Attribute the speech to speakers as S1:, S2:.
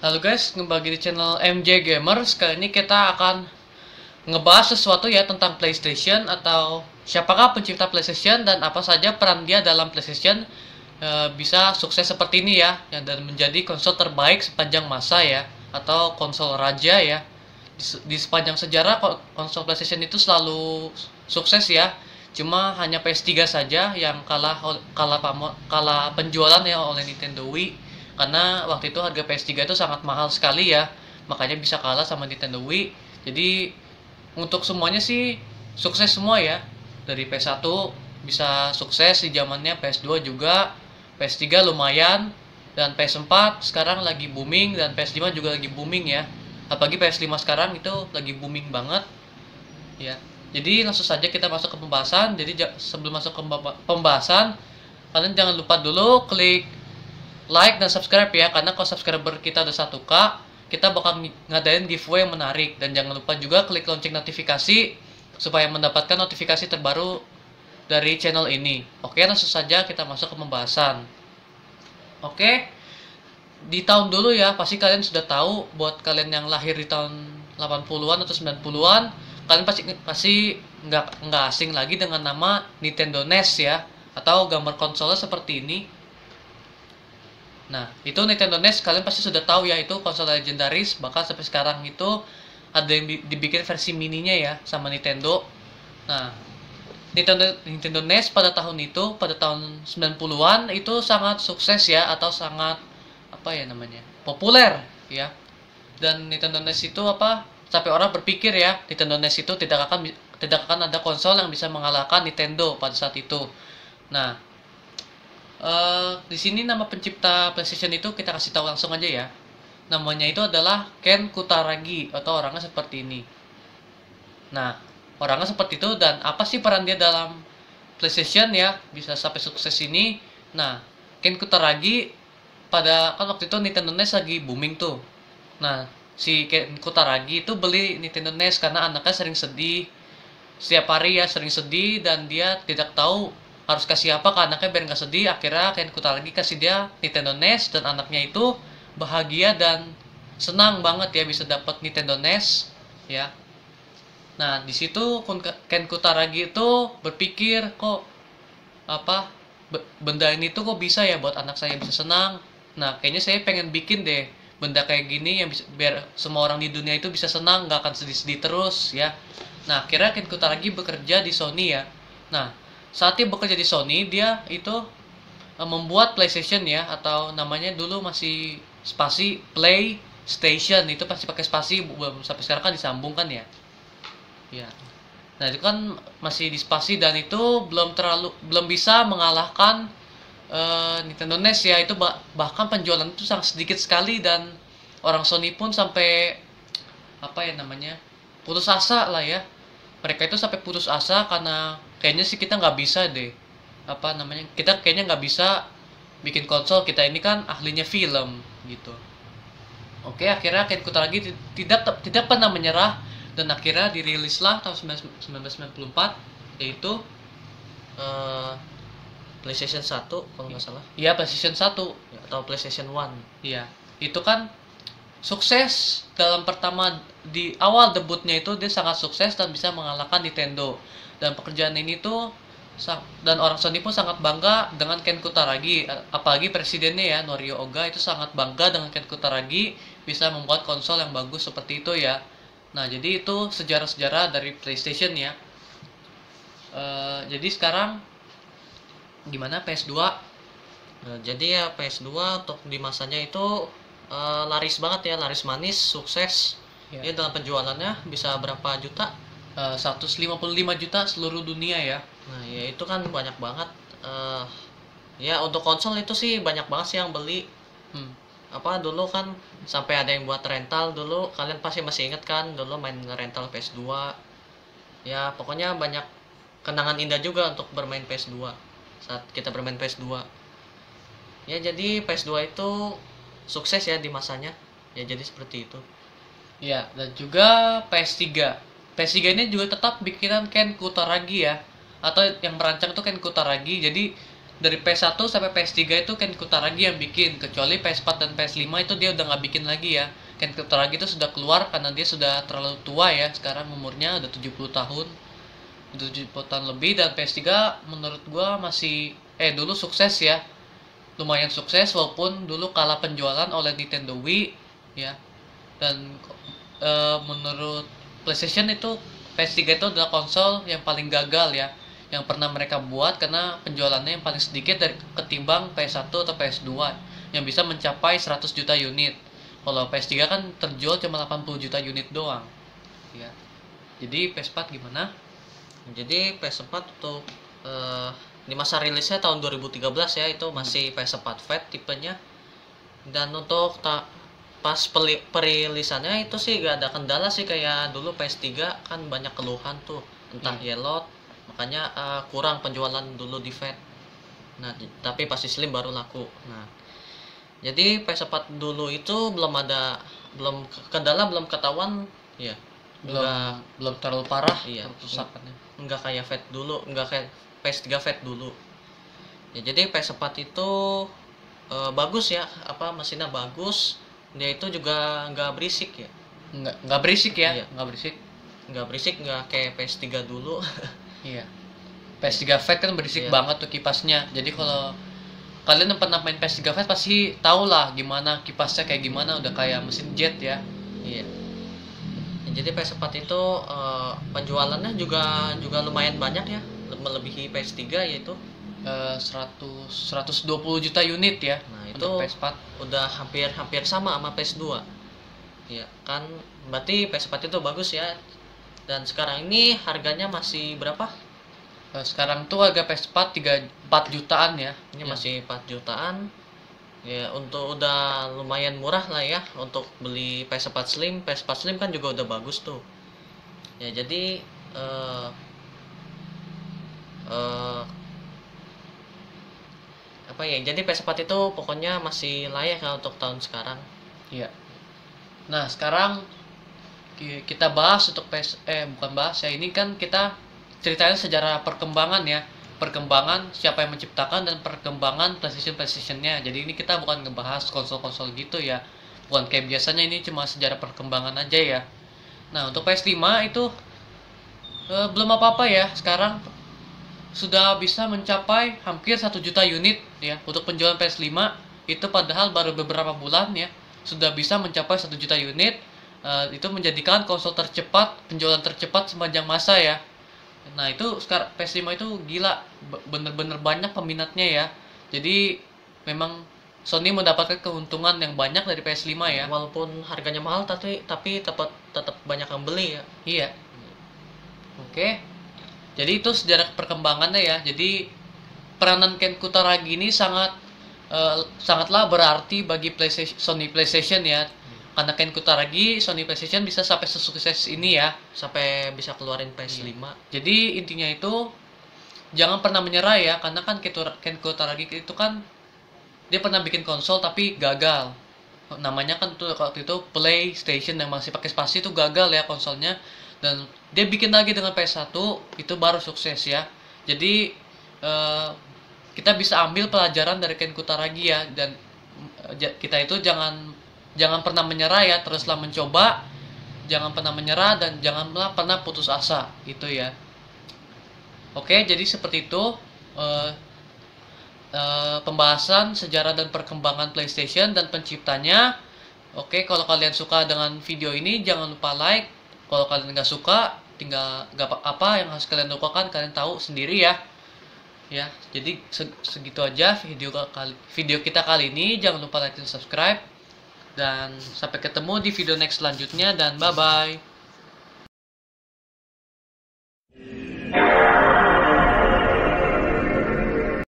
S1: Halo guys, kembali di channel MJ Gamers. Kali ini kita akan ngebahas sesuatu ya tentang PlayStation atau siapakah pencipta PlayStation dan apa saja peran dia dalam PlayStation bisa sukses seperti ini ya, dan menjadi konsol terbaik sepanjang masa ya, atau konsol raja ya. Di sepanjang sejarah konsol PlayStation itu selalu sukses ya. Cuma hanya PS3 saja yang kalah penjualan ya oleh Nintendo Wii, karena waktu itu harga PS3 itu sangat mahal sekali ya, makanya bisa kalah sama Nintendo Wii. Jadi untuk semuanya sih sukses semua ya, dari PS1 bisa sukses di zamannya, PS2 juga, PS3 lumayan, dan PS4 sekarang lagi booming, dan PS5 juga lagi booming ya, apalagi PS5 sekarang itu lagi booming banget ya. Jadi langsung saja kita masuk ke pembahasan. Jadi sebelum masuk ke pembahasan, kalian jangan lupa dulu klik like dan subscribe ya, karena kalau subscriber kita udah 1K, kita bakal ngadain giveaway yang menarik. Dan jangan lupa juga klik lonceng notifikasi supaya mendapatkan notifikasi terbaru dari channel ini. Oke, langsung saja kita masuk ke pembahasan. Oke, di tahun dulu ya, pasti kalian sudah tahu. Buat kalian yang lahir di tahun 80-an atau 90-an, kalian pasti nggak asing lagi dengan nama Nintendo NES ya, atau gambar konsolnya seperti ini. Nah, itu Nintendo NES kalian pasti sudah tahu ya, itu konsol legendaris, bahkan sampai sekarang itu ada yang dibikin versi mininya ya sama Nintendo. Nah, Nintendo NES pada tahun itu, pada tahun 90-an itu sangat sukses ya, atau sangat apa ya namanya, populer ya. Dan Nintendo NES itu sampai orang berpikir ya, Nintendo NES itu tidak akan ada konsol yang bisa mengalahkan Nintendo pada saat itu. Nah, di sini nama pencipta PlayStation itu kita kasih tahu langsung aja ya. Namanya itu adalah Ken Kutaragi, atau orangnya seperti ini. Nah, orangnya seperti itu, dan apa sih peran dia dalam PlayStation ya bisa sampai sukses ini? Nah, Ken Kutaragi kan waktu itu Nintendo NES lagi booming tuh. Nah, si Ken Kutaragi itu beli Nintendo NES karena anaknya sering sedih. Setiap hari ya sering sedih, dan dia tidak tahu harus kasih apa ke anaknya biar nggak sedih. Akhirnya Ken Kutaragi kasih dia Nintendo NES, dan anaknya itu bahagia dan senang banget ya bisa dapat Nintendo NES ya. Nah, di situ Ken Kutaragi itu berpikir, kok benda ini tuh kok bisa ya buat anak saya bisa senang. Nah, kayaknya saya pengen bikin deh benda kayak gini yang bisa, biar semua orang di dunia itu bisa senang, nggak akan sedih-sedih terus ya. Nah, akhirnya Ken Kutaragi bekerja di Sony ya. Nah, saat dia bekerja di Sony, dia itu membuat PlayStation ya, atau namanya dulu masih spasi PlayStation, itu pasti pakai spasi, belum sampai sekarang kan disambung kan ya. Ya. Nah, itu kan masih di spasi, dan itu belum bisa mengalahkan Nintendo NES ya. Itu bahkan penjualan itu sangat sedikit sekali, dan orang Sony pun sampai putus asa lah ya. Mereka itu sampai putus asa karena kayaknya sih kita nggak bisa deh, kita kayaknya nggak bisa bikin konsol, kita ini kan ahlinya film gitu. Oke, akhirnya Ken Kutaragi tidak pernah menyerah, dan akhirnya dirilislah tahun 1994, yaitu
S2: PlayStation 1 kalau nggak salah.
S1: Iya, PlayStation 1
S2: Ya, atau PlayStation 1.
S1: Iya, itu kan sukses dalam di awal debutnya itu dia sangat sukses dan bisa mengalahkan Nintendo. Dan pekerjaan ini tuh, dan orang Sony pun sangat bangga dengan Ken Kutaragi, apalagi presidennya ya, Norio Oga, itu sangat bangga dengan Ken Kutaragi bisa membuat konsol yang bagus seperti itu ya. Nah, jadi itu sejarah-sejarah dari PlayStation ya. Jadi sekarang gimana PS2?
S2: Jadi ya PS2 untuk di masanya itu laris banget ya, laris manis, sukses ya. Ya, dalam penjualannya bisa berapa juta?
S1: 155 juta seluruh dunia ya.
S2: Nah, ya itu kan banyak banget. Ya untuk konsol itu sih banyak banget sih yang beli. Dulu kan sampai ada yang buat rental dulu, kalian pasti masih inget kan dulu main rental PS2. Ya pokoknya banyak kenangan indah juga untuk bermain PS2 saat kita bermain PS2. Ya jadi PS2 itu sukses ya di masanya. Ya jadi seperti itu.
S1: Ya, dan juga PS3. PS3 ini juga tetap bikinan Ken Kutaragi ya, atau yang merancang itu Ken Kutaragi. Jadi dari PS1 sampai PS3 itu Ken Kutaragi yang bikin, kecuali PS4 dan PS5 itu dia udah nggak bikin lagi ya. Ken Kutaragi itu sudah keluar karena dia sudah terlalu tua ya, sekarang umurnya udah 70 tahun. Udah 70 tahun lebih. Dan PS3 menurut gua masih dulu sukses ya. Lumayan sukses walaupun dulu kalah penjualan oleh Nintendo Wii ya. Dan menurut PlayStation itu PS3 itu adalah konsol yang paling gagal ya, yang pernah mereka buat, karena penjualannya yang paling sedikit dari ketimbang PS1 atau PS2 yang bisa mencapai 100 juta unit. Kalau PS3 kan terjual cuma 80 juta unit doang. Ya. Jadi PS4 gimana?
S2: Jadi PS4 untuk di masa rilisnya tahun 2013 ya, itu masih PS4 Fat tipenya. Dan untuk pas perilisannya itu sih gak ada kendala sih, kayak dulu PS3 kan banyak keluhan tuh, entah yellow, makanya kurang penjualan dulu di Fat. Nah, tapi pas di Slim baru laku. Nah, jadi PS4 dulu itu belum kendala, belum ketahuan ya.
S1: Belum terlalu parah.
S2: Iya,
S1: kerusakannya.
S2: Enggak kayak Fat dulu, enggak kayak PS3 Fat dulu. Ya, jadi PS4 itu bagus ya, mesinnya bagus. Dia itu juga nggak berisik ya.
S1: Nggak berisik ya.
S2: Iya. Nggak berisik, nggak kayak PS3 dulu.
S1: Iya. PS3 Fat kan berisik banget tuh kipasnya. Jadi kalau kalian yang pernah main PS3 Fat pasti tau lah gimana kipasnya, kayak gimana, udah kayak mesin jet ya.
S2: Iya. Jadi PS4 itu penjualannya juga lumayan banyak ya, melebihi PS3 yaitu
S1: 120 juta unit ya.
S2: Nah, itu
S1: PS4
S2: udah hampir sama PS2. Ya, kan berarti PS4 itu bagus ya. Dan sekarang ini harganya masih berapa?
S1: Sekarang tuh harga PS4 4 jutaan ya.
S2: Ini masih 4 jutaan. Ya, untuk udah lumayan murah lah ya untuk beli PS4 Slim. PS4 Slim kan juga udah bagus tuh. Ya, jadi jadi PS4 itu pokoknya masih layak ya untuk tahun sekarang.
S1: Iya. Nah, sekarang kita bahas untuk bukan bahas ya, ini kan kita ceritain sejarah perkembangan ya. Perkembangan siapa yang menciptakan dan perkembangan PlayStation-nya. Jadi ini kita bukan ngebahas konsol-konsol gitu ya. Bukan kayak biasanya, ini cuma sejarah perkembangan aja ya. Nah, untuk PS5 itu belum apa-apa ya. Sekarang sudah bisa mencapai hampir 1 juta unit ya. Untuk penjualan PS5 itu padahal baru beberapa bulan ya, sudah bisa mencapai 1 juta unit. Itu menjadikan konsol tercepat, penjualan tercepat sepanjang masa ya. Nah, itu sekarang PS5 itu gila, bener-bener banyak peminatnya ya. Jadi memang Sony mendapatkan keuntungan yang banyak dari PS5 ya.
S2: Walaupun harganya mahal tapi tetap banyak yang beli ya.
S1: Iya. Oke. Jadi itu sejarah perkembangannya ya. Jadi peranan Ken Kutaragi ini sangatlah berarti bagi Sony PlayStation ya. Karena Ken Kutaragi, Sony PlayStation bisa sampai sesukses ini ya,
S2: sampai bisa keluarin PS5.
S1: Jadi intinya itu jangan pernah menyerah ya, karena kan Ken Kutaragi itu kan dia pernah bikin konsol tapi gagal. Namanya kan tuh waktu itu PlayStation yang masih pakai spasi itu gagal ya konsolnya, dan dia bikin lagi dengan PS1 itu baru sukses ya. Jadi kita bisa ambil pelajaran dari Ken Kutaragi ya, dan kita itu jangan pernah menyerah ya, teruslah mencoba, jangan pernah menyerah, dan janganlah pernah putus asa, itu ya. Oke, jadi seperti itu pembahasan sejarah dan perkembangan PlayStation dan penciptanya. Oke, kalau kalian suka dengan video ini jangan lupa like. Kalau kalian nggak suka, tinggal apa yang harus kalian lakukan, kalian tahu sendiri ya. Ya, jadi segitu aja video kita kali ini. Jangan lupa like dan subscribe. Dan sampai ketemu di video next selanjutnya, dan bye bye.